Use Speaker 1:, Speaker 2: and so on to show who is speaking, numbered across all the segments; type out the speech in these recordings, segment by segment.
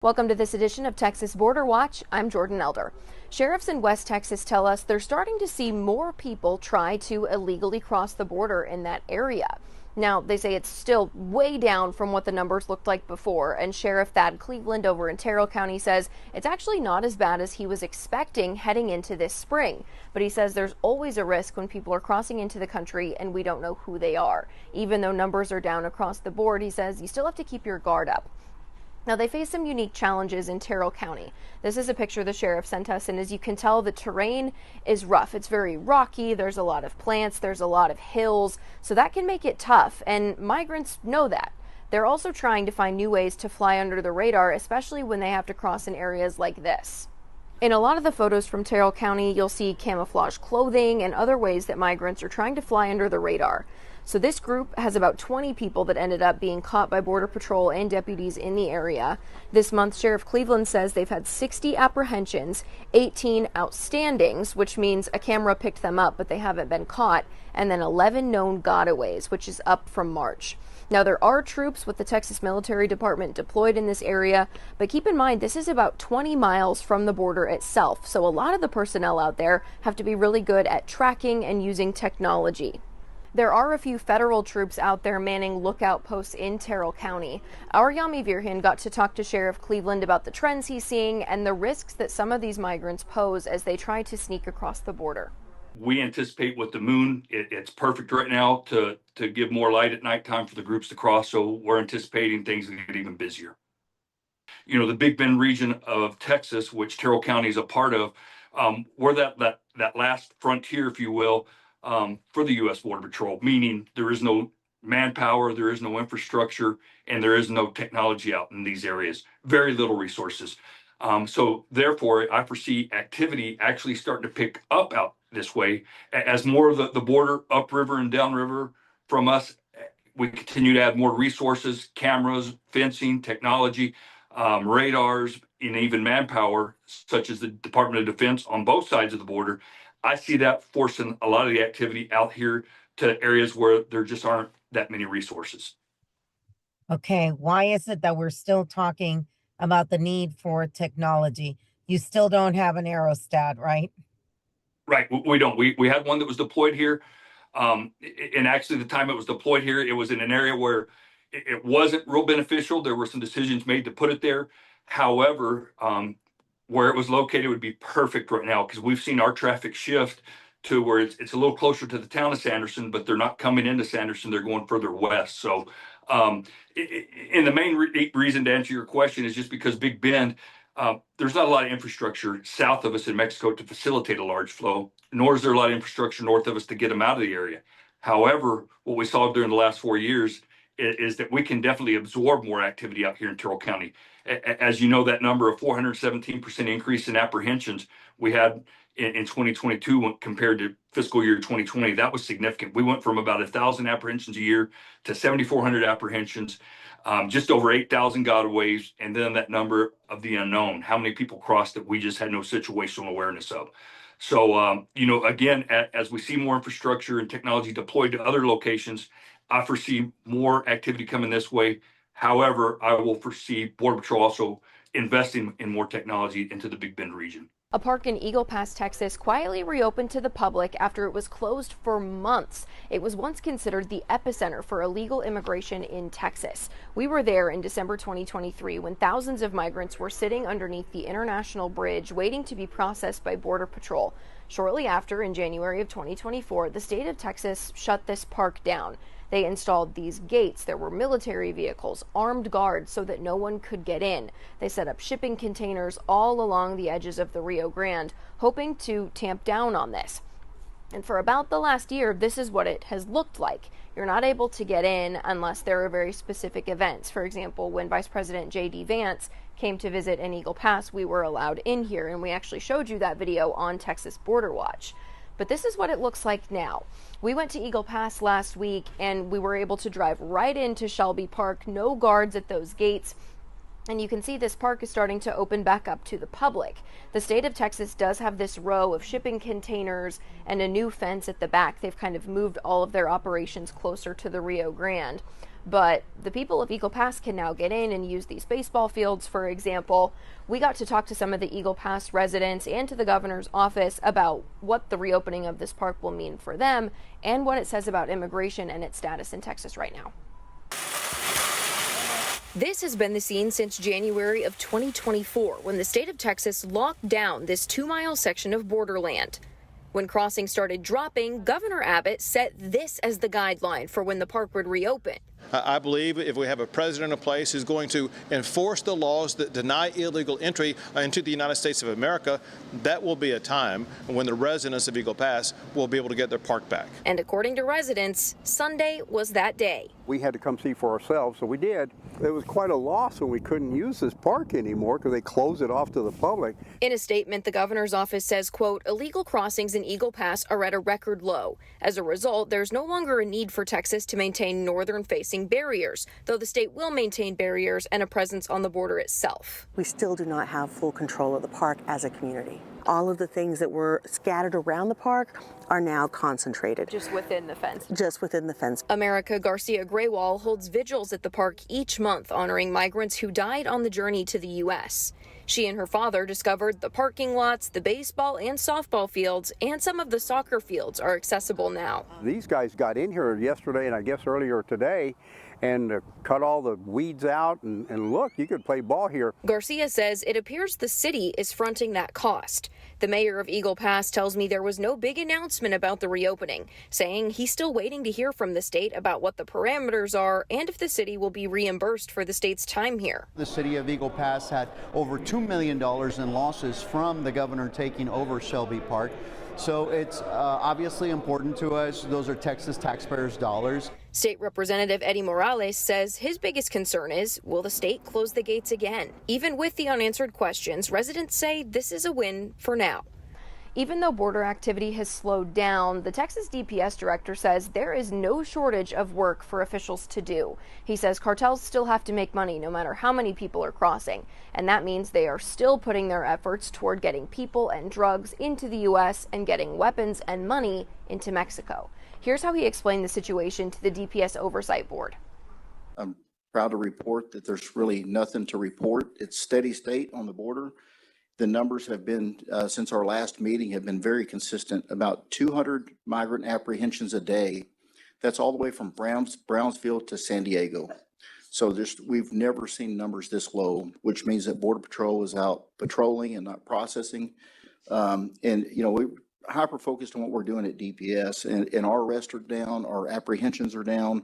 Speaker 1: Welcome to this edition of Texas Border Watch. I'm Jordan Elder. Sheriffs in West Texas tell us they're starting to see more people try to illegally cross the border in that area. Now, they say it's still way down from what the numbers looked like before, and Sheriff Thad Cleveland over in Terrell County says it's actually not as bad as he was expecting heading into this spring. But he says there's always a risk when people are crossing into the country and we don't know who they are. Even though numbers are down across the board, he says you still have to keep your guard up. Now, they face some unique challenges in Terrell County. This is a picture the sheriff sent us, and as you can tell, the terrain is rough. It's very rocky. There's a lot of plants. There's a lot of hills, so that can make it tough, and migrants know that. They're also trying to find new ways to fly under the radar, especially when they have to cross in areas like this. In a lot of the photos from Terrell County, you'll see camouflage clothing and other ways that migrants are trying to fly under the radar. So this group has about 20 people that ended up being caught by Border Patrol and deputies in the area. This month, Sheriff Cleveland says they've had 60 apprehensions, 18 outstandings, which means a camera picked them up, but they haven't been caught, and then 11 known gotaways, which is up from March. Now, there are troops with the Texas Military Department deployed in this area, but keep in mind this is about 20 miles from the border itself, so a lot of the personnel out there have to be really good at tracking and using technology. There are a few federal troops out there manning lookout posts in Terrell County. Our Yami Virhan got to talk to Sheriff Cleveland about the trends he's seeing and the risks that some of these migrants pose as they try to sneak across the border.
Speaker 2: We anticipate with the moon, it's perfect right now to give more light at nighttime for the groups to cross. So we're anticipating things to get even busier. You know, the Big Bend region of Texas, which Terrell County is a part of, we're that last frontier, if you will, for the U.S. Border Patrol, meaning there is no manpower, there is no infrastructure, and there is no technology out in these areas. Very little resources. So therefore, I foresee activity actually starting to pick up out this way as more of the border upriver and downriver from us. We continue to add more resources, cameras, fencing, technology, radars, and even manpower, such as the Department of Defense on both sides of the border. I see that forcing a lot of the activity out here to areas where there just aren't that many resources.
Speaker 3: Okay, why is it that we're still talking about the need for technology? You still don't have an aerostat, right?
Speaker 2: Right, we don't. We had one that was deployed here. And actually, the time it was deployed here, it was in an area where it wasn't real beneficial. There were some decisions made to put it there. However, where it was located would be perfect right now because we've seen our traffic shift to where it's a little closer to the town of Sanderson, but they're not coming into Sanderson. They're going further west. So, and the main reason to answer your question is just because Big Bend, there's not a lot of infrastructure south of us in Mexico to facilitate a large flow, nor is there a lot of infrastructure north of us to get them out of the area. However, what we saw during the last 4 years is that we can definitely absorb more activity out here in Terrell County. As you know, that number of 417% increase in apprehensions we had in 2022 when compared to fiscal year 2020, that was significant. We went from about 1,000 apprehensions a year to 7,400 apprehensions, just over 8,000 gotaways, and then that number of the unknown, how many people crossed that we just had no situational awareness of. So, you know, again, as we see more infrastructure and technology deployed to other locations, I foresee more activity coming this way. However, I will foresee Border Patrol also investing in more technology into the Big Bend region.
Speaker 1: A park in Eagle Pass, Texas, quietly reopened to the public after it was closed for months. It was once considered the epicenter for illegal immigration in Texas. We were there in December 2023 when thousands of migrants were sitting underneath the International Bridge waiting to be processed by Border Patrol. Shortly after, in January of 2024, the state of Texas shut this park down. They installed these gates. There were military vehicles, armed guards so that no one could get in. They set up shipping containers all along the edges of the Rio Grande, hoping to tamp down on this. And for about the last year, this is what it has looked like. You're not able to get in unless there are very specific events. For example, when Vice President J.D. Vance came to visit in Eagle Pass, we were allowed in here, and we actually showed you that video on Texas Border Watch. But this is what it looks like now. We went to Eagle Pass last week and we were able to drive right into Shelby Park, no guards at those gates. And you can see this park is starting to open back up to the public. The state of Texas does have this row of shipping containers and a new fence at the back. They've kind of moved all of their operations closer to the Rio Grande. But the people of Eagle Pass can now get in and use these baseball fields, for example. We got to talk to some of the Eagle Pass residents and to the governor's office about what the reopening of this park will mean for them and what it says about immigration and its status in Texas right now. This has been the scene since January of 2024, when the state of Texas locked down this 2-mile section of borderland. When crossings started dropping, Governor Abbott set this as the guideline for when the park would reopen.
Speaker 4: I believe if we have a president in place who's going to enforce the laws that deny illegal entry into the United States of America, that will be a time when the residents of Eagle Pass will be able to get their park back.
Speaker 1: And according to residents, Sunday was that day.
Speaker 5: We had to come see for ourselves, so we did. It was quite a loss when we couldn't use this park anymore because they closed it off to the public.
Speaker 1: In a statement, the governor's office says, quote, illegal crossings in Eagle Pass are at a record low. As a result, there's no longer a need for Texas to maintain northern-facing barriers, though the state will maintain barriers and a presence on the border itself.
Speaker 6: We still do not have full control of the park as a community. All of the things that were scattered around the park are now concentrated.
Speaker 1: Just within the fence.
Speaker 6: Just within the fence.
Speaker 1: America Garcia Graywall holds vigils at the park each month honoring migrants who died on the journey to the U.S. She and her father discovered the parking lots, the baseball and softball fields, and some of the soccer fields are accessible now.
Speaker 5: These guys got in here yesterday and I guess earlier today and cut all the weeds out and look, you could play ball here.
Speaker 1: Garcia says it appears the city is fronting that cost. The mayor of Eagle Pass tells me there was no big announcement about the reopening, saying he's still waiting to hear from the state about what the parameters are and if the city will be reimbursed for the state's time here.
Speaker 7: The city of Eagle Pass had over $2 million in losses from the governor taking over Shelby Park. So it's obviously important to us. Those are Texas taxpayers' dollars.
Speaker 1: State Representative Eddie Morales says his biggest concern is, will the state close the gates again? Even with the unanswered questions, residents say this is a win for now. Even though border activity has slowed down, the Texas DPS director says there is no shortage of work for officials to do. He says cartels still have to make money no matter how many people are crossing, and that means they are still putting their efforts toward getting people and drugs into the U.S. and getting weapons and money into Mexico. Here's how he explained the situation to the DPS Oversight Board.
Speaker 8: I'm proud to report that there's really nothing to report. It's steady state on the border. The numbers have been, since our last meeting, have been very consistent, about 200 migrant apprehensions a day. That's all the way from Brownsville to San Diego. So we've never seen numbers this low, which means that Border Patrol is out patrolling and not processing. And, you know, we're hyper-focused on what we're doing at DPS, and our arrests are down, our apprehensions are down,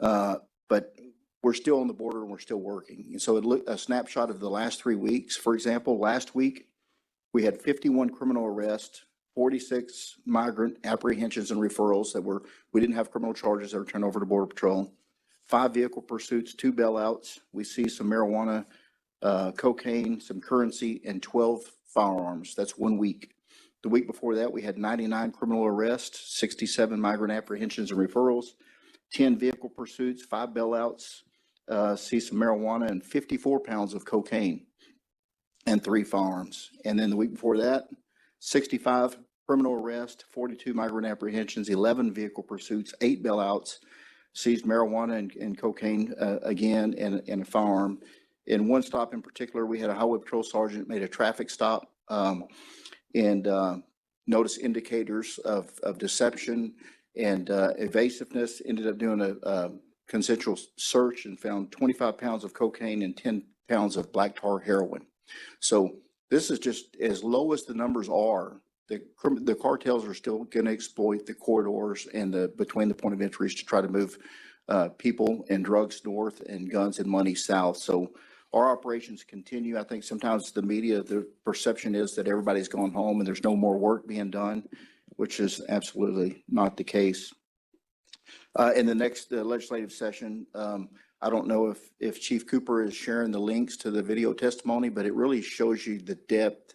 Speaker 8: but we're still on the border and we're still working. And so a snapshot of the last 3 weeks, for example, last week we had 51 criminal arrests, 46 migrant apprehensions and referrals we didn't have criminal charges that were turned over to Border Patrol, 5 vehicle pursuits, 2 bailouts. We see some marijuana, cocaine, some currency, and 12 firearms. That's 1 week. The week before that, we had 99 criminal arrests, 67 migrant apprehensions and referrals, 10 vehicle pursuits, 5 bailouts, see some marijuana, and 54 pounds of cocaine and 3 firearms. And then the week before that, 65 criminal arrests, 42 migrant apprehensions, 11 vehicle pursuits, 8 bailouts, seized marijuana and cocaine again, and a firearm. In one stop in particular, we had a highway patrol sergeant made a traffic stop and noticed indicators of deception and evasiveness, ended up doing a consensual search and found 25 pounds of cocaine and 10 pounds of black tar heroin. So this is just as low as the numbers are. The cartels are still going to exploit the corridors and between the point of entries to try to move people and drugs north and guns and money south. So our operations continue. I think sometimes the media, the perception is that everybody's gone home and there's no more work being done, which is absolutely not the case. In the next legislative session, I don't know if Chief Cooper is sharing the links to the video testimony, but it really shows you the depth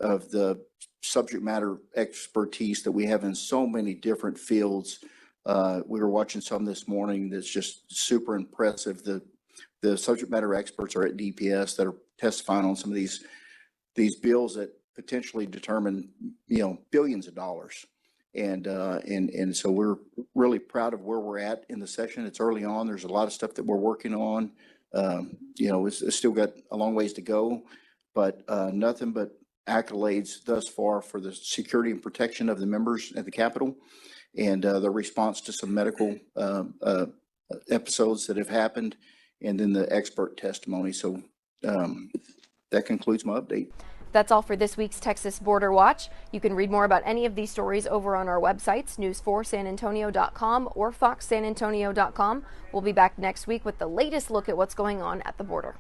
Speaker 8: of the subject matter expertise that we have in so many different fields. We were watching some this morning that's just super impressive. The subject matter experts are at DPS that are testifying on some of these bills that potentially determine, billions of dollars. And so we're really proud of where we're at in the session. It's early on. There's a lot of stuff that we're working on. It's still got a long ways to go, but nothing but accolades thus far for the security and protection of the members at the Capitol and the response to some medical episodes that have happened, and then the expert testimony. So that concludes my update.
Speaker 1: That's all for this week's Texas Border Watch. You can read more about any of these stories over on our websites, news4sanantonio.com or foxsanantonio.com. We'll be back next week with the latest look at what's going on at the border.